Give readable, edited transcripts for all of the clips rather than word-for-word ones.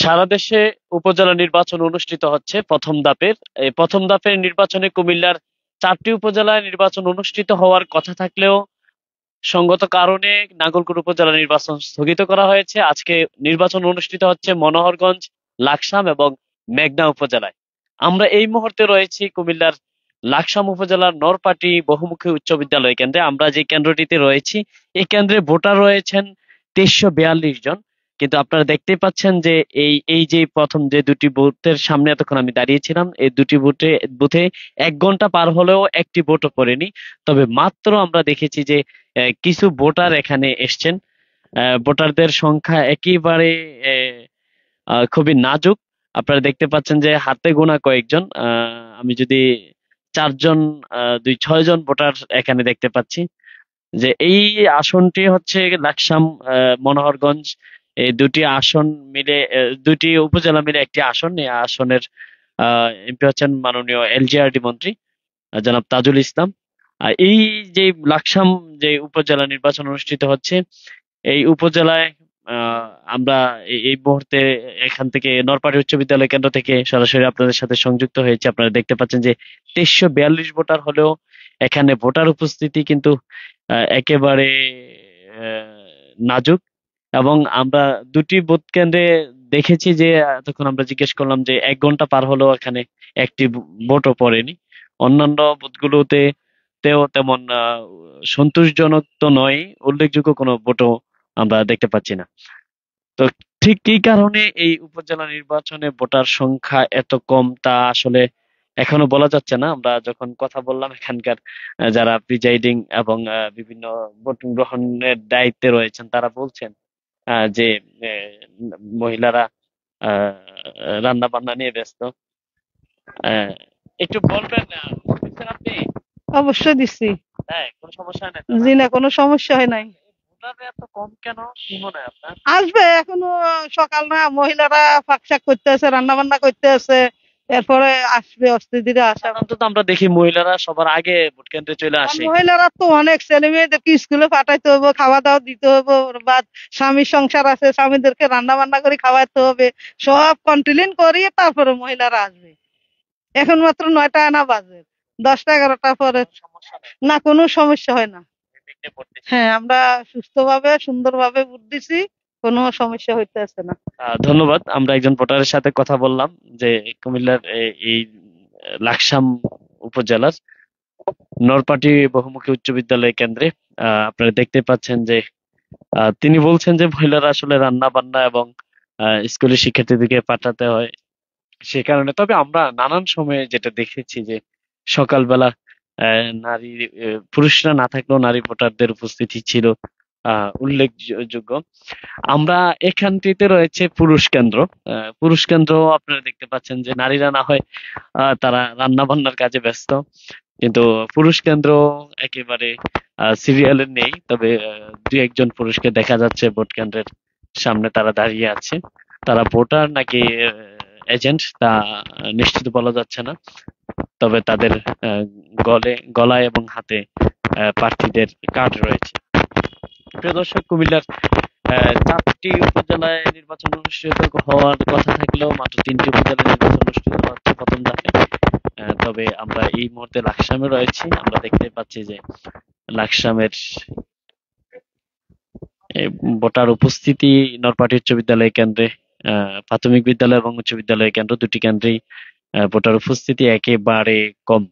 সারা দেশে উপজেলা নির্বাচন অনুষ্ঠিত হচ্ছে প্রথম ধাপের। এই প্রথম ধাপের নির্বাচনে কুমিল্লার 4টি উপজেলায় নির্বাচন অনুষ্ঠিত হওয়ার কথা থাকলেও সঙ্গত কারণে নাগরপুর উপজেলা নির্বাচন স্থগিত করা হয়েছে। আজকে নির্বাচন অনুষ্ঠিত হচ্ছে মনোহরগঞ্জ, লাকসাম এবং মেঘনা উপজেলায়। আমরা এই মুহূর্তে রয়েছি কুমিল্লার লাকসাম উপজেলার নরপাটি বহুমুখী উচ্চ বিদ্যালয় কেন্দ্রে। আমরা যে কেন্দ্রটিতে রয়েছি, এই কেন্দ্রে ভোটার রয়েছেন 2342 জন। কিন্তু আপনারা দেখতেই পাচ্ছেন যে এই এই যে প্রথম যে দুটি বুথের সামনে এতক্ষণ আমি দাঁড়িয়েছিলাম, এই দুটি বুথে 1 ঘন্টা পার হলেও একটি ভোটও পড়েনি। তবে মাত্র আমরা দেখেছি যে কিছু ভোটার এখানে এসছেন। ভোটারদের সংখ্যা একেবারে খুবই নাজুক। আপনারা দেখতে পাচ্ছেন যে হাতে গোনা কয়েকজন। আমি যদি 4 জন, 6 জন ভোটার এখানে দেখতে পাচ্ছি। যে এই আসনটি হচ্ছে লাকসাম মনোহরগঞ্জ, এই দুটি আসন মিলে, দুটি উপজেলা মিলে একটি আসন। এই আসনের এমপি হচ্ছেন মাননীয় এলজিআরডি মন্ত্রী জনাব তাজুল ইসলাম। আর এই যে লাকসাম যে উপজেলা নির্বাচন অনুষ্ঠিত হচ্ছে, এই উপজেলায় আহ, আমরা এই মুহূর্তে এখান থেকে নরপাড়ি উচ্চ বিদ্যালয় কেন্দ্র থেকে সরাসরি আপনাদের সাথে সংযুক্ত হয়েছে। আপনারা দেখতে পাচ্ছেন যে 2342 ভোটার হলেও এখানে ভোটার উপস্থিতি কিন্তু একেবারে নাজুক। এবং আমরা দুটি ভোট কেন্দ্রে দেখেছি যে তখন আমরা জিজ্ঞেস করলাম যে 1 ঘন্টা পার হলেও এখানে একটি ভোটও পড়েনি। অন্যান্য বুথগুলোতে তেমন সন্তোষজনক তো নয়, উল্লেখযোগ্য কোনো ভোটও আমরা দেখতে পাচ্ছি না। তো ঠিক কি কারণে এই উপজেলা নির্বাচনে ভোটার সংখ্যা এত কম তা আসলে এখনো বলা যাচ্ছে না। আমরা যখন কথা বললাম এখানকার যারা প্রিজাইডিং এবং বিভিন্ন ভোট গ্রহণের দায়িত্বে রয়েছেন, তারা বলছেন যে মহিলারা রান্না বান্না নিয়ে ব্যস্ত। আহ, একটু বলবেন বুঝছেন আপনি? অবশ্যই দিচ্ছি। হ্যাঁ, কোনো সমস্যা হয় না তো, না? জি না, কোনো সমস্যা হয় নাই। ভোটার এত কম কেন, কি মনে হয় আপনার? আসবে, এখনো সকাল না, মহিলারা ফাঁকশাক করতে আছে, রান্না বান্না করতে আছে, এরপরে আসবে, অস্তে ধীরে আসা। সাধারণত তো আমরা দেখি মহিলারা সবার আগে ভোট কেন্দ্রে চলে আর আসে। মহিলারা তো অনেক ছেলে মেয়েদেরকে স্কুলে পাঠাইতে হবে, খাওয়া দাওয়া দিতে হবে, বা স্বামীর সংসার আছে, স্বামীদেরকে রান্না বান্না করে খাওয়াতে হবে, সব কন্ট্রোলিং করিয়ে তারপরে মহিলারা আসবে। এখন মাত্র 9টা আনা বাজে, 10টা 11টার পরে। সমস্যা নেই, না, কোনো সমস্যা হয় না। নির্বিঘ্নে ভোট দিচ্ছে। হ্যাঁ, আমরা সুস্থভাবে সুন্দরভাবে ভোট দিছি, কোনো সমস্যা হইতেছে না। ধন্যবাদ। আমরা একজন ভোটারের সাথে কথা বললাম যে কুমিল্লার এই লাকসাম উপজেলার নরপাটি বহুমুখী উচ্চ বিদ্যালয় কেন্দ্রে আপনারা দেখতে পাচ্ছেন যে তিনি বলছেন যে মহিলারা আসলে রান্না বান্না এবং স্কুলের শিক্ষার্থীদেরকে পাঠাতে হয়, সে কারণে। তবে আমরা নানান সময়ে যেটা দেখেছি যে সকালবেলা নারী পুরুষরা না থাকলেও নারী ভোটারদের উপস্থিতি ছিল উল্লেখযোগ্য। আমরা এখানটিতে রয়েছে পুরুষ কেন্দ্র। পুরুষ কেন্দ্র আপনারা দেখতে পাচ্ছেন যে নারীরা না হয় তারা রান্না বান্নার কাজে ব্যস্ত, কিন্তু পুরুষ কেন্দ্র একেবারে সিরিয়ালে নেই। তবে 2-1 জন পুরুষকে দেখা যাচ্ছে ভোট কেন্দ্রের সামনে, তারা দাঁড়িয়ে আছে। তারা ভোটার নাকি এজেন্ট তা নিশ্চিত বলা যাচ্ছে না। তবে তাদের আহ, গলায় এবং হাতে প্রার্থীদের কার্ড রয়েছে। প্রিয় দর্শক, কুমিল্লার 4টি উপজেলায় নির্বাচন অনুষ্ঠিত হওয়ার কথা থাকলেও মাত্র 3টি উপজেলায় নির্বাচন অনুষ্ঠিত হচ্ছে প্রথম ধাপে। তবে আমরা এই মুহূর্তে লাকসামে রয়েছি। আমরা দেখতে পাচ্ছি যে লাকসামের ভোটার উপস্থিতি নরপাটি উচ্চ বিদ্যালয় কেন্দ্রে, প্রাথমিক বিদ্যালয় এবং উচ্চ বিদ্যালয় কেন্দ্র দুটি কেন্দ্রেই ভোটার উপস্থিতি একেবারে কম।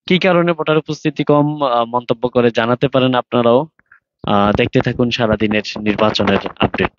কি কারণে ভোটার উপস্থিতি কম মন্তব্য করে জানাতে পারেন আপনারাও। দেখতে থাকুন সারাদিনের নির্বাচনের আপডেট।